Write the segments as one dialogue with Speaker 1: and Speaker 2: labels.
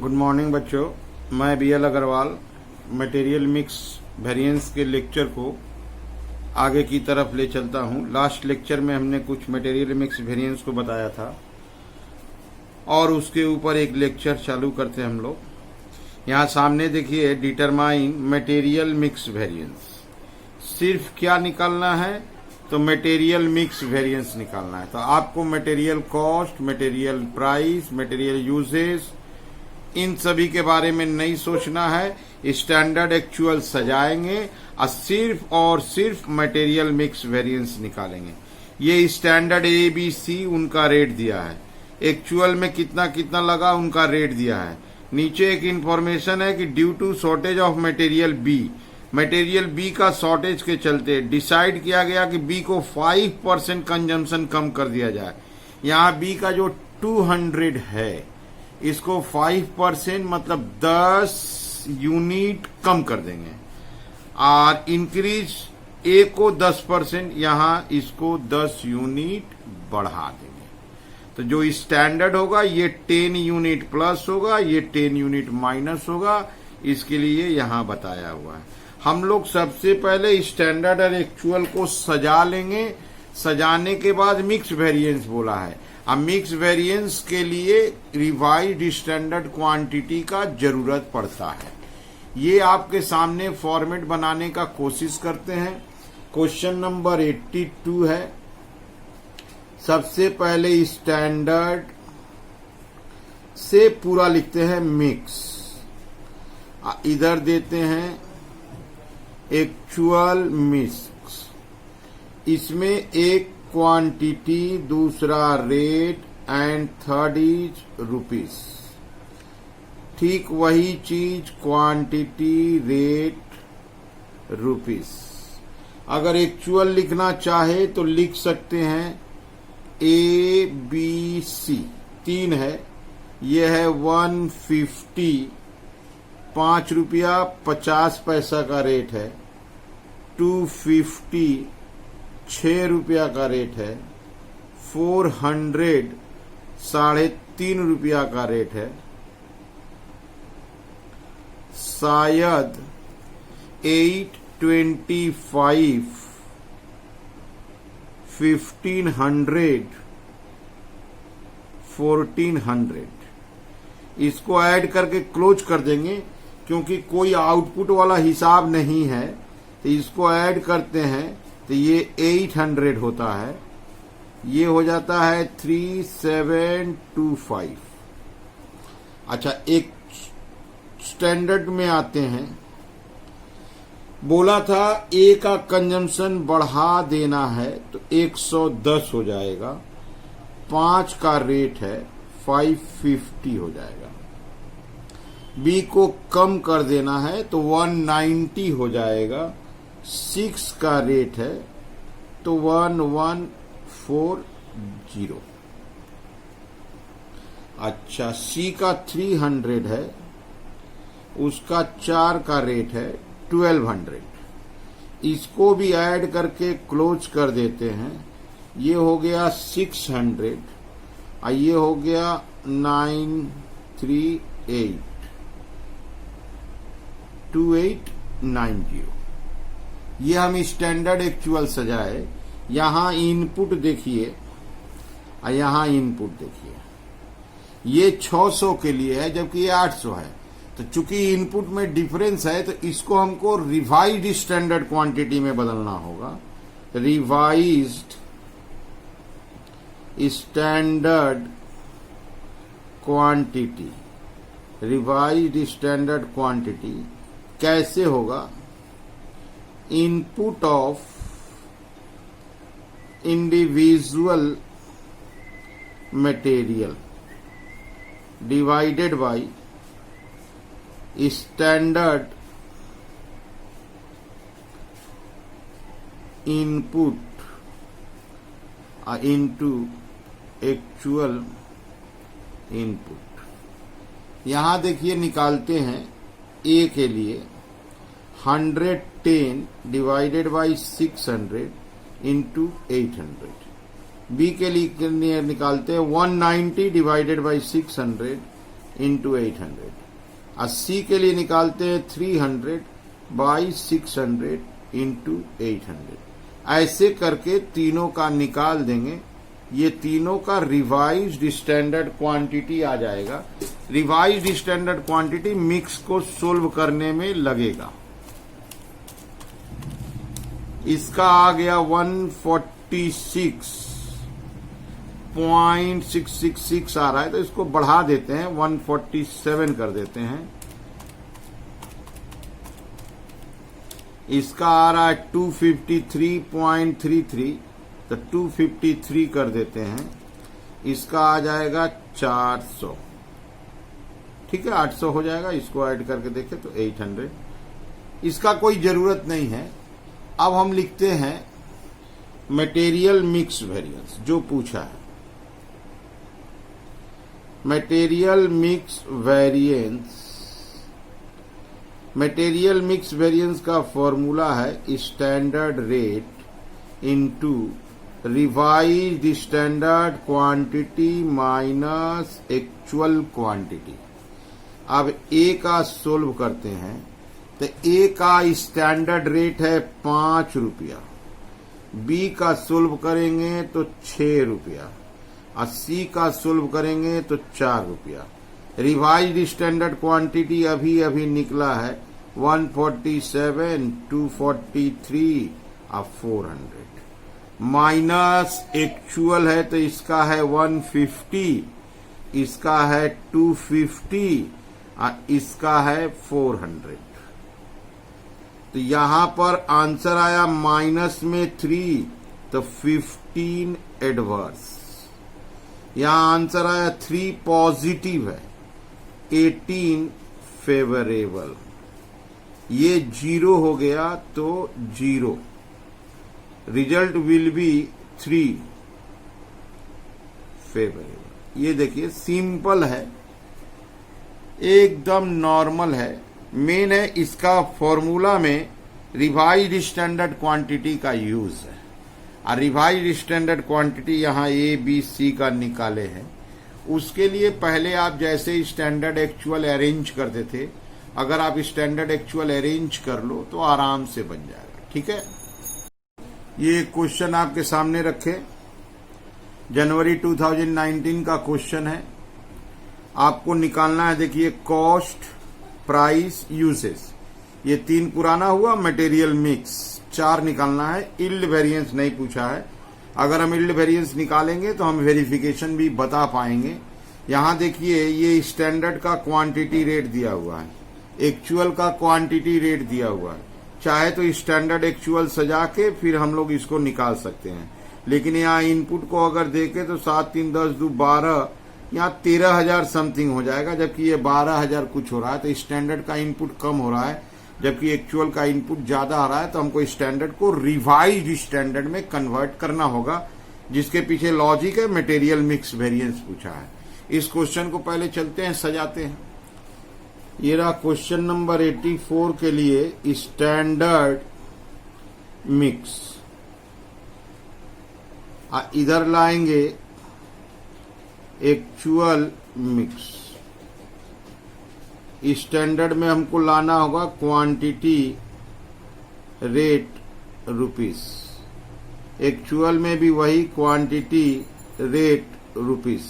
Speaker 1: Good morning बच्चों, मैं BL Agarwal material mix variance के लेक्चर को आगे की तरफ ले चलता हूं। लास्ट लेक्चर में हमने कुछ मटेरियल मिक्स वेरिएंस को बताया था और उसके ऊपर एक लेक्चर चालू करते हम लोग। यहाँ सामने देखिए, डिटरमाइन मटेरियल मिक्स वेरिएंस। सिर्फ क्या निकालना है? तो मटेरियल मिक्स वेरिएंस निकालना है। तो आपको material cost, material price, material uses, इन सभी के बारे में नहीं सोचना है। स्टैंडर्ड एक्चुअल सजाएंगे और सिर्फ मटेरियल मिक्स वेरिएंस निकालेंगे। ये स्टैंडर्ड ABC उनका रेट दिया है, एक्चुअल में कितना कितना लगा उनका रेट दिया है। नीचे एक इंफॉर्मेशन है कि due to shortage of material B का शॉर्टेज के चलते डिसाइड किया गया कि बी को 5% कंजम्पशन कम कर दिया जाए। यहाँ बी का जो 200 है, इसको 5% मतलब 10 यूनिट कम कर देंगे और इंक्रीज ए को 10%, यहां इसको 10 यूनिट बढ़ा देंगे। तो जो स्टैंडर्ड होगा ये 10 यूनिट प्लस होगा, ये 10 यूनिट माइनस होगा। इसके लिए यहां बताया हुआ है। हम लोग सबसे पहले स्टैंडर्ड और एक्चुअल को सजा लेंगे। सजाने के बाद मिक्स वेरिएंस बोला है। अब मिक्स वेरिएंस के लिए रिवाइज्ड स्टैंडर्ड क्वांटिटी का जरूरत पड़ता है। ये आपके सामने फॉर्मेट बनाने का कोशिश करते हैं। क्वेश्चन नंबर 82 है। सबसे पहले स्टैंडर्ड से पूरा लिखते हैं मिक्स, इधर देते हैं एक्चुअल मिक्स। इसमें एक क्वांटिटी, दूसरा rate and third is rupees. ठीक वही चीज, क्वांटिटी, रेट, रुपीस। अगर एक्चुअल लिखना चाहे तो लिख सकते हैं ABC 3 है। यह है 150, 5 रुपया 50 पैसा का रेट है। 250 6 रुपया का रेट है। 400 3.5 रुपया का रेट है। शायद 825 1500 1400। इसको ऐड करके क्लोज कर देंगे, क्योंकि कोई आउटपुट वाला हिसाब नहीं है। तो इसको ऐड करते हैं तो ये 800 होता है। ये हो जाता है 3725। अच्छा, एक स्टैंडर्ड में आते हैं। बोला था ए का कंजम्पशन बढ़ा देना है तो 110 हो जाएगा। 5 का रेट है 550 हो जाएगा। बी को कम कर देना है तो 190 हो जाएगा। 6 का रेट है तो 1140। अच्छा, सी का 300 है, उसका 4 का रेट है 1200। इसको भी ऐड करके क्लोज कर देते हैं। ये हो गया 600 और ये हो गया 938 2890। ये हम स्टैंडर्ड एक्चुअल सजाए। यहां इनपुट देखिए और यहां इनपुट देखिए। ये 600 के लिए है जबकि ये 800 है। तो चूंकि इनपुट में डिफरेंस है तो इसको हमको रिवाइज्ड स्टैंडर्ड क्वांटिटी में बदलना होगा। Revised standard quantity, revised standard quantity कैसे होगा? Input of individual material divided by standard input into actual input. यहां देखिए, निकालते हैं ए के लिए 110 डिवाइडेड बाई 600 इंटू 800। बी के लिए निकालते हैं 190 डिवाइडेड बाई 600 इंटू 800। और सी के लिए निकालते हैं 300 बाई 600 इंटू 800। ऐसे करके तीनों का निकाल देंगे। ये तीनों का रिवाइज्ड स्टैंडर्ड क्वांटिटी आ जाएगा। रिवाइज्ड स्टैंडर्ड क्वांटिटी मिक्स को सोल्व करने में लगेगा। इसका आ गया 146.666 आ रहा है, तो इसको बढ़ा देते हैं, 147 कर देते हैं। इसका आ रहा है 253.33, तो 253 कर देते हैं। इसका आ जाएगा 400। ठीक है, 800 हो जाएगा। इसको ऐड करके देखें तो 800। इसका कोई जरूरत नहीं है। अब हम लिखते हैं मटेरियल मिक्स वेरिएंस जो पूछा है। मटेरियल मिक्स वेरिएंस का फॉर्मूला है standard rate into revised standard quantity minus actual quantity. अब ए का सोल्व करते हैं तो ए का स्टैंडर्ड रेट है 5 रुपया, बी का सोल्व करेंगे तो 6 रुपया और सी का सोल्व करेंगे तो 4 रुपया। रिवाइज्ड स्टैंडर्ड क्वांटिटी अभी अभी निकला है 147, 243 और 400। माइनस एक्चुअल है तो इसका है 150, इसका है 250 और इसका है 400। तो यहां पर आंसर आया माइनस में 3, तो 15 एडवर्स। यहां आंसर आया 3 पॉजिटिव है, 18 फेवरेबल। ये 0 हो गया तो 0। Result will be 3 favourable. ये देखिए सिंपल है, एकदम नॉर्मल है। मेन है इसका फॉर्मूला में रिवाइज्ड स्टैंडर्ड क्वांटिटी का यूज है। और रिवाइज्ड स्टैंडर्ड क्वांटिटी यहां ए बी सी का निकाले हैं। उसके लिए पहले आप जैसे स्टैंडर्ड एक्चुअल अरेंज करते थे, अगर आप स्टैंडर्ड एक्चुअल अरेंज कर लो तो आराम से बन जाएगा। ठीक है, ये क्वेश्चन आपके सामने रखे, जनवरी 2019 का क्वेश्चन है। आपको निकालना है, देखिए कॉस्ट, प्राइस, यूसेज, ये 3 पुराना हुआ। मटेरियल मिक्स 4 निकालना है। इल्ड वेरिएंस नहीं पूछा है। अगर हम इल्ड वेरिएंस निकालेंगे तो हम वेरिफिकेशन भी बता पाएंगे। यहां देखिए ये स्टैंडर्ड का क्वांटिटी रेट दिया हुआ है, एक्चुअल का क्वांटिटी रेट दिया हुआ है। चाहे तो स्टैंडर्ड एक्चुअल सजा के फिर हम लोग इसको निकाल सकते हैं, लेकिन यहाँ इनपुट को अगर देखें तो 7 3 10 2 12, यहाँ 13,000 समथिंग हो जाएगा, जबकि ये 12,000 कुछ हो रहा है। तो स्टैंडर्ड का इनपुट कम हो रहा है जबकि एक्चुअल का इनपुट ज्यादा आ रहा है। तो हमको स्टैंडर्ड को रिवाइज्ड स्टैंडर्ड में कन्वर्ट करना होगा, जिसके पीछे लॉजिक है मटेरियल मिक्स वेरिएंस पूछा है। इस क्वेश्चन को पहले चलते हैं, सजाते हैं। ये रहा क्वेश्चन नंबर 84 के लिए स्टैंडर्ड मिक्स। इधर लाएंगे एक्चुअल मिक्स। स्टैंडर्ड में हमको लाना होगा क्वांटिटी रेट रुपीस, एक्चुअल में भी वही क्वांटिटी रेट रुपीस।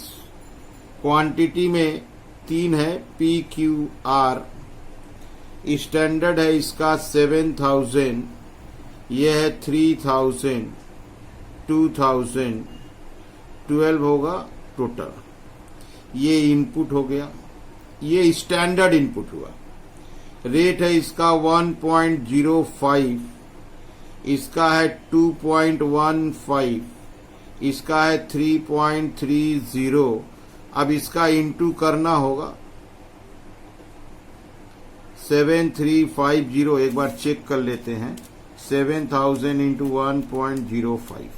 Speaker 1: क्वांटिटी में 3 है PQR। स्टैंडर्ड है इसका 7,000, यह है 3,000, 2,000, 12 होगा टोटल। ये इनपुट हो गया, ये स्टैंडर्ड इनपुट हुआ। रेट है इसका 1.05, इसका है 2.15, इसका है 3.30। अब इसका इंटू करना होगा 7350। एक बार चेक कर लेते हैं, 7,000 इंटू 1.05,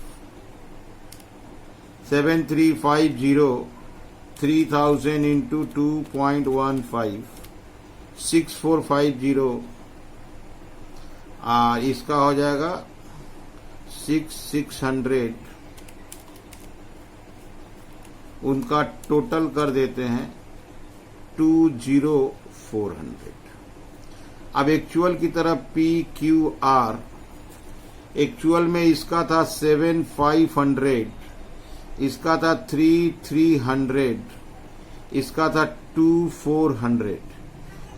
Speaker 1: 7350, 3,000 इंटू 2.15, 6450। इसका हो जाएगा 600। उनका टोटल कर देते हैं 20,400। अब एक्चुअल की तरफ PQR, एक्चुअल में इसका था 7,500, इसका था 3,300, इसका था 2,400।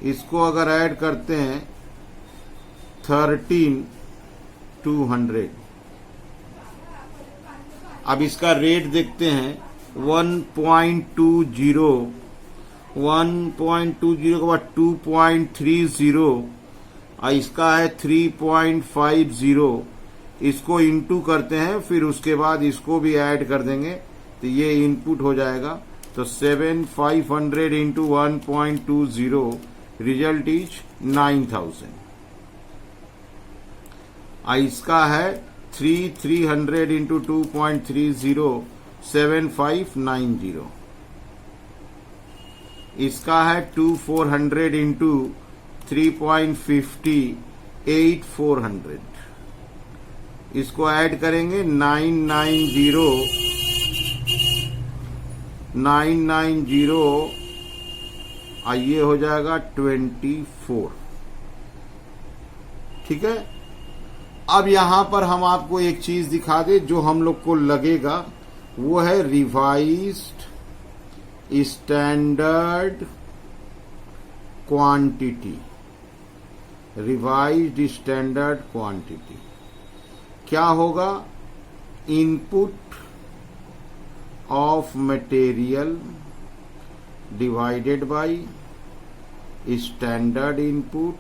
Speaker 1: इसको अगर ऐड करते हैं 13,200। अब इसका रेट देखते हैं 1.20, 1.20 के बाद 2.30 और इसका है 3.50। इसको इनटू करते हैं, फिर उसके बाद इसको भी ऐड कर देंगे तो ये इनपुट हो जाएगा। तो 7,500 इंटू 1.20 रिजल्ट इज 9,000। इसका है 3,300 इंटू 2.30 7,590। इसका है 2,400 इंटू 3.50 8,400। इसको ऐड करेंगे 990 ये हो जाएगा 24। ठीक है। अब यहां पर हम आपको एक चीज दिखा दे जो हम लोग को लगेगा, वो है revised standard quantity. Revised standard quantity क्या होगा? Input of material divided by standard input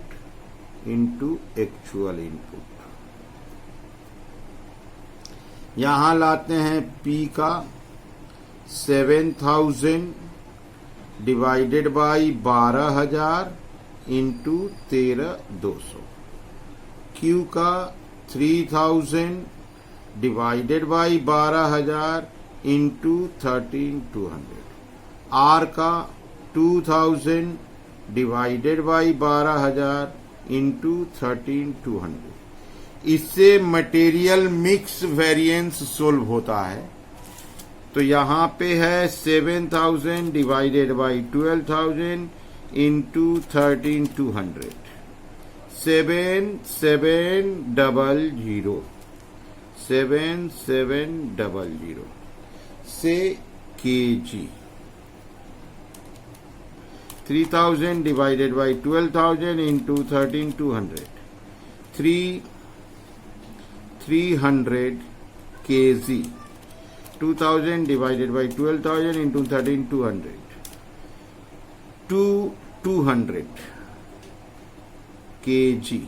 Speaker 1: into actual input. यहां लाते हैं P का 7,000 डिवाइडेड बाय 12,000 इंटू 13,200। Q का 3,000 डिवाइडेड बाय 12,000 इंटू 13,200। R का 2,000 डिवाइडेड बाय 12,000 इंटू 13,200। इससे मटेरियल मिक्स वेरिएंस सोल्व होता है। तो यहां पे है 7,000 डिवाइडेड बाय 12,000 इंटू 13,200। 7,700 7,700 से kg। 3,000 divided by 12,000 into 13,200। 300 kg। 2,000 divided by 12,000 into 13,200। 200 kg।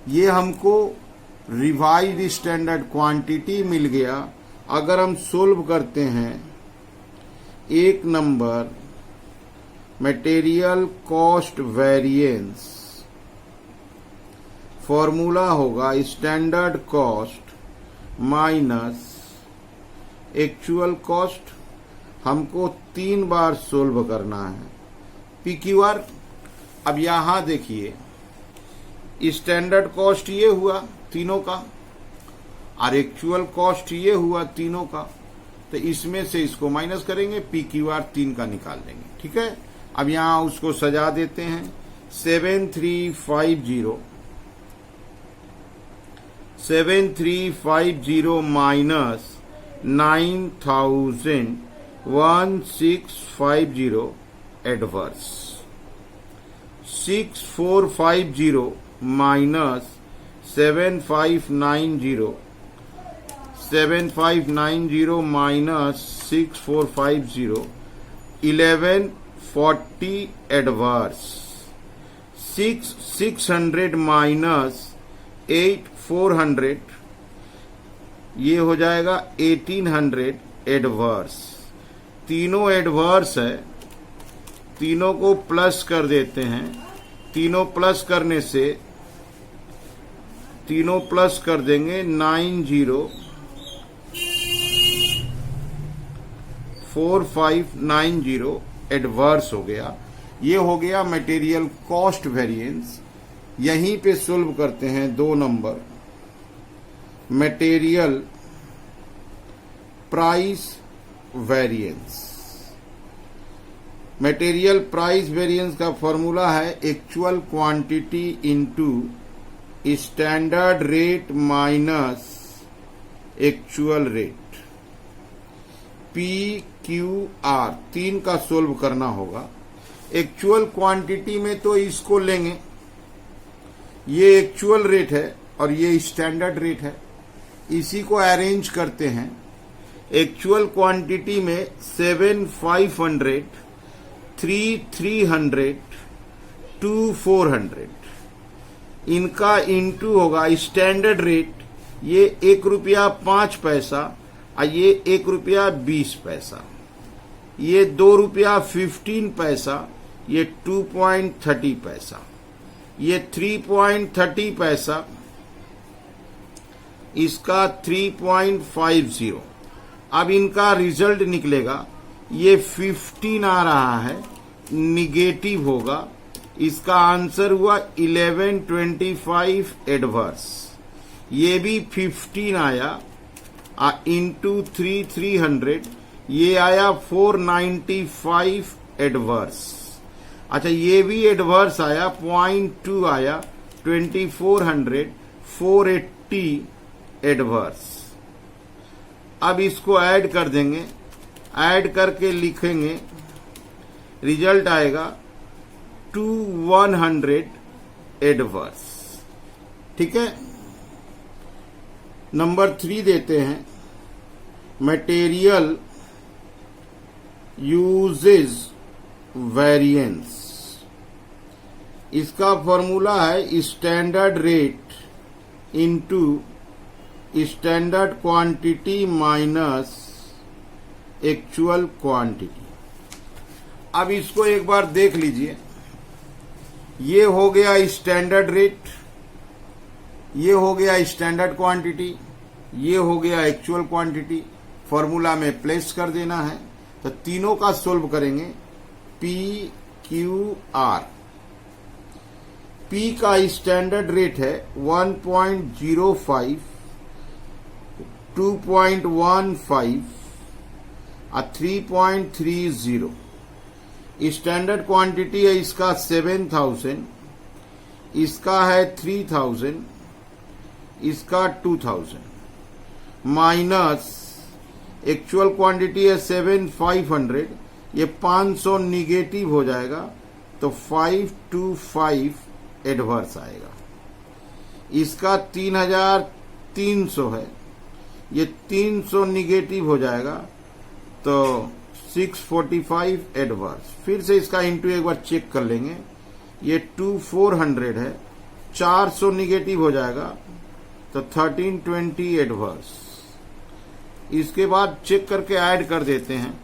Speaker 1: ये हमको रिवाइज्ड स्टैंडर्ड क्वांटिटी मिल गया। अगर हम सोल्व करते हैं एक number material cost variance, formula होगा standard cost minus actual cost. हमको 3 बार सोल्व करना है PQR। अब यहां देखिए स्टैंडर्ड कॉस्ट ये हुआ तीनों का और एक्चुअल कॉस्ट ये हुआ तीनों का। तो इसमें से इसको माइनस करेंगे, PQR 3 का निकाल देंगे। ठीक है। अब यहां उसको सजा देते हैं 7,350 minus 9,1650 adverse. 6,450 minus 7,590 minus 6,450 1140 adverse. 600 minus 8,400 ये हो जाएगा 1,800 एडवर्स। तीनों एडवर्स है, तीनों को प्लस कर देते हैं। तीनों प्लस करने से तीनों प्लस कर देंगे 90,4590 एडवर्स हो गया। ये हो गया मटेरियल कॉस्ट वेरिएंस। यहीं पे सोल्व करते हैं 2 number material price variance. Material price variance का फॉर्मूला है actual quantity into standard rate minus actual rate, P Q R, तीन का सोल्व करना होगा। एक्चुअल क्वांटिटी में तो इसको लेंगे, ये एक्चुअल रेट है और ये स्टैंडर्ड रेट है, इसी को अरेंज करते हैं। एक्चुअल क्वांटिटी में 7,500, 3,300, 2,400, इनका इंटू होगा स्टैंडर्ड रेट, ये 1 रुपया 5 पैसा और ये 1 रुपया 20 पैसा, ये 2 रुपया 15 पैसा, ये 2.30 पैसा, ये 3.30 पैसा, इसका 3.50। अब इनका रिजल्ट निकलेगा, ये 15 आ रहा है, निगेटिव होगा, इसका आंसर हुआ 1125 एडवर्स। ये भी 15 आया इंटू 300, ये आया 495 एडवर्स। अच्छा, ये भी एडवर्स आया, 0.2 आया, 2400, 480 एडवर्स। अब इसको ऐड कर देंगे, ऐड करके लिखेंगे, रिजल्ट आएगा 2,100 एडवर्स। ठीक है, नंबर 3 देते हैं, मटेरियल यूजेज वेरिएंस। इसका फॉर्मूला है standard rate into standard quantity minus actual quantity. अब इसको एक बार देख लीजिए, ये हो गया स्टैंडर्ड रेट, ये हो गया स्टैंडर्ड क्वांटिटी, ये हो गया एक्चुअल क्वांटिटी। फॉर्मूला में प्लेस कर देना है, तो तीनों का सोल्व करेंगे। पी क्यू आर, पी का स्टैंडर्ड रेट है 1.05, 2.15 और 3.30। स्टैंडर्ड क्वांटिटी है इसका 7,000, इसका है 3,000, इसका 2,000, माइनस एक्चुअल क्वांटिटी है 7,500, ये 500 निगेटिव हो जाएगा, तो 525 एडवर्स आएगा। इसका 3,300 है, ये 300 निगेटिव हो जाएगा, तो 645 एडवर्स। फिर से इसका इंटू एक बार चेक कर लेंगे, ये 2,400 है, 400 निगेटिव हो जाएगा, तो 1320 एडवर्स। इसके बाद चेक करके ऐड कर देते हैं।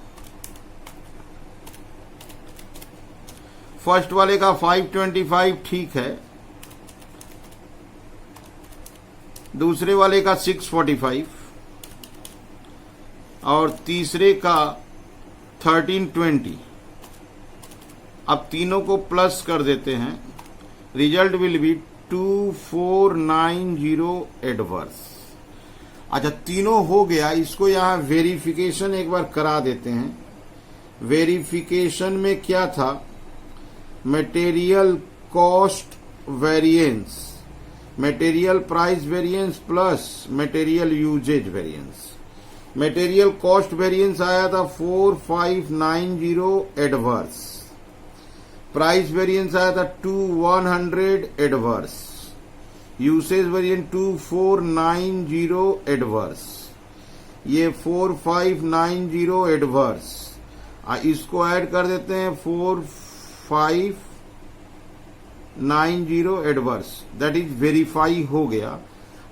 Speaker 1: फर्स्ट वाले का 525 ठीक है, दूसरे वाले का 645 और तीसरे का 1320। अब तीनों को प्लस कर देते हैं, रिजल्ट विल बी 2490 एडवर्स। अच्छा, तीनों हो गया, इसको यहां वेरिफिकेशन एक बार करा देते हैं। वेरिफिकेशन में क्या था, material cost variance, material price variance plus material usage variance. Material cost variance आया था 4590 एडवर्स, प्राइस वेरिएंस आया था 2100 एडवर्स, यूसेज वेरिएंट 2490 एडवर्स, ये 4590 एडवर्स। इसको ऐड कर देते हैं 4590 एडवर्स, दैट इज वेरीफाई हो गया।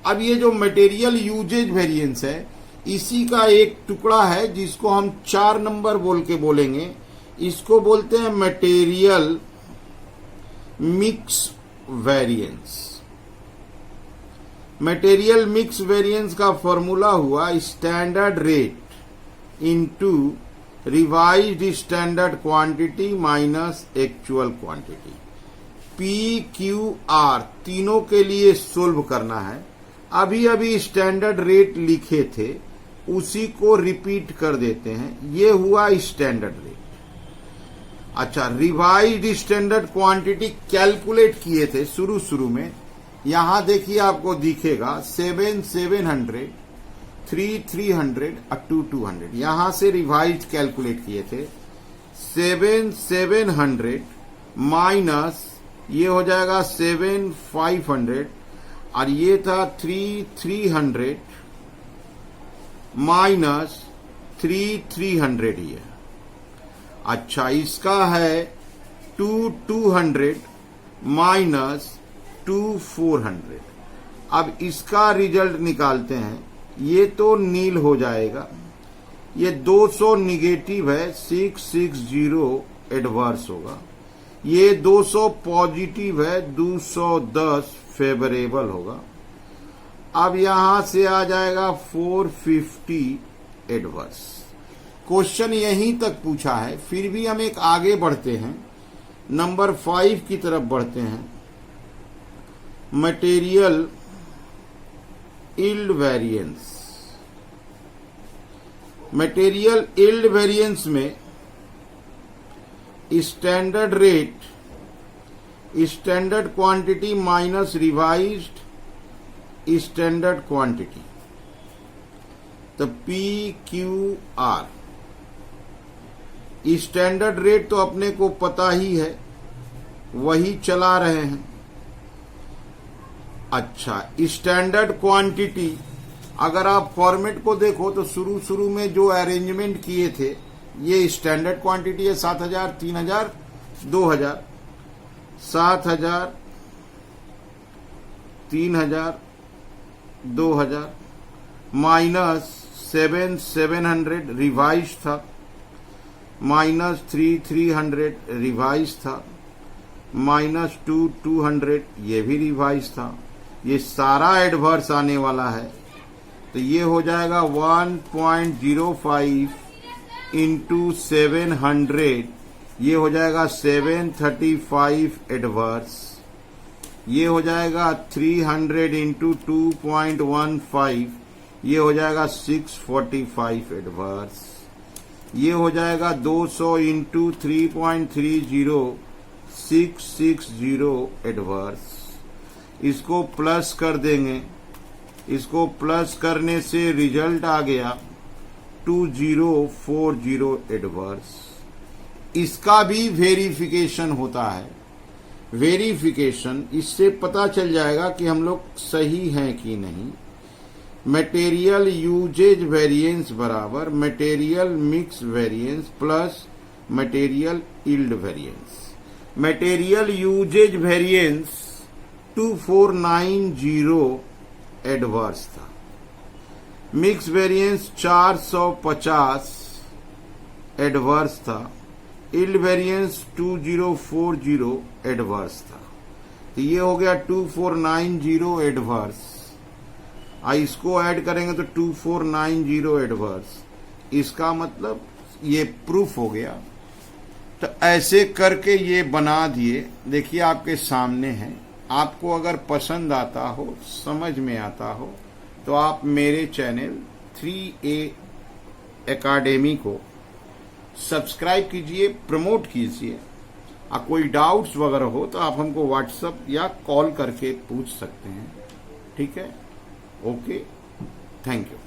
Speaker 1: अब ये जो मटेरियल यूजेज वेरिएंस है, इसी का एक टुकड़ा है जिसको हम 4 नंबर बोल के बोलेंगे, इसको बोलते हैं material mix variance. Material mix variance का फॉर्मूला हुआ standard rate into revised standard quantity minus actual quantity. P Q R तीनों के लिए सोल्व करना है। अभी अभी स्टैंडर्ड रेट लिखे थे, उसी को रिपीट कर देते हैं। ये हुआ स्टैंडर्ड रेट। अच्छा, रिवाइज्ड स्टैंडर्ड क्वांटिटी कैलकुलेट किए थे शुरू में। यहां देखिए आपको दिखेगा 700, 300 और 200। यहां से रिवाइज्ड कैलकुलेट किए थे। 700 माइनस ये हो जाएगा 7500 और ये था 300 माइनस 300 ही है। अच्छा, इसका है 200 माइनस 400। अब इसका रिजल्ट निकालते हैं। ये तो नील हो जाएगा, ये 200 निगेटिव है, 660 एडवर्स होगा। ये 200 पॉजिटिव है, 210 फेवरेबल होगा। अब यहां से आ जाएगा 450 एडवर्स। क्वेश्चन यहीं तक पूछा है, फिर भी हम एक आगे बढ़ते हैं, नंबर 5 की तरफ बढ़ते हैं। Material yield variance. Material yield variance में standard rate, standard quantity minus revised standard quantity, तो PQR। स्टैंडर्ड रेट तो अपने को पता ही है, वही चला रहे हैं। अच्छा, स्टैंडर्ड क्वांटिटी अगर आप फॉर्मेट को देखो तो शुरू में जो अरेंजमेंट किए थे, ये स्टैंडर्ड क्वांटिटी है 7000, 3000, 2000, 7000, 3000, 2000 माइनस 700 रिवाइज था, माइनस 300 रिवाइज था, माइनस 200 ये भी रिवाइज था। ये सारा एडवर्स आने वाला है, तो ये हो जाएगा 1.05 इंटू 700, ये हो जाएगा 735 एडवर्स। ये हो जाएगा 300 इंटू 2.15, ये हो जाएगा 645 एडवर्स। ये हो जाएगा 200 इंटू 3.30, 660 एडवर्स। इसको प्लस कर देंगे, इसको प्लस करने से रिजल्ट आ गया 2040 एडवर्स। इसका भी वेरिफिकेशन होता है। वेरिफिकेशन, इससे पता चल जाएगा कि हम लोग सही हैं कि नहीं। मटेरियल यूजेज वेरिएंस बराबर material mix variance plus material yield variance. Material usage variance 2490 adverse था। मिक्स वेरिएंस 450 एडवर्स था। यील्ड वेरिएंस 2040 एडवर्स था। तो ये हो गया 2490 एडवर्स। इसको ऐड करेंगे तो 2490 एडवर्स। इसका मतलब ये प्रूफ हो गया। तो ऐसे करके ये बना दिए। देखिए आपके सामने है। आपको अगर पसंद आता हो, समझ में आता हो, तो आप मेरे चैनल 3A एकेडमी को सब्सक्राइब कीजिए, प्रमोट कीजिए। कोई डाउट्स वगैरह हो तो आप हमको व्हाट्सएप या कॉल करके पूछ सकते हैं। ठीक है, ओके, थैंक यू।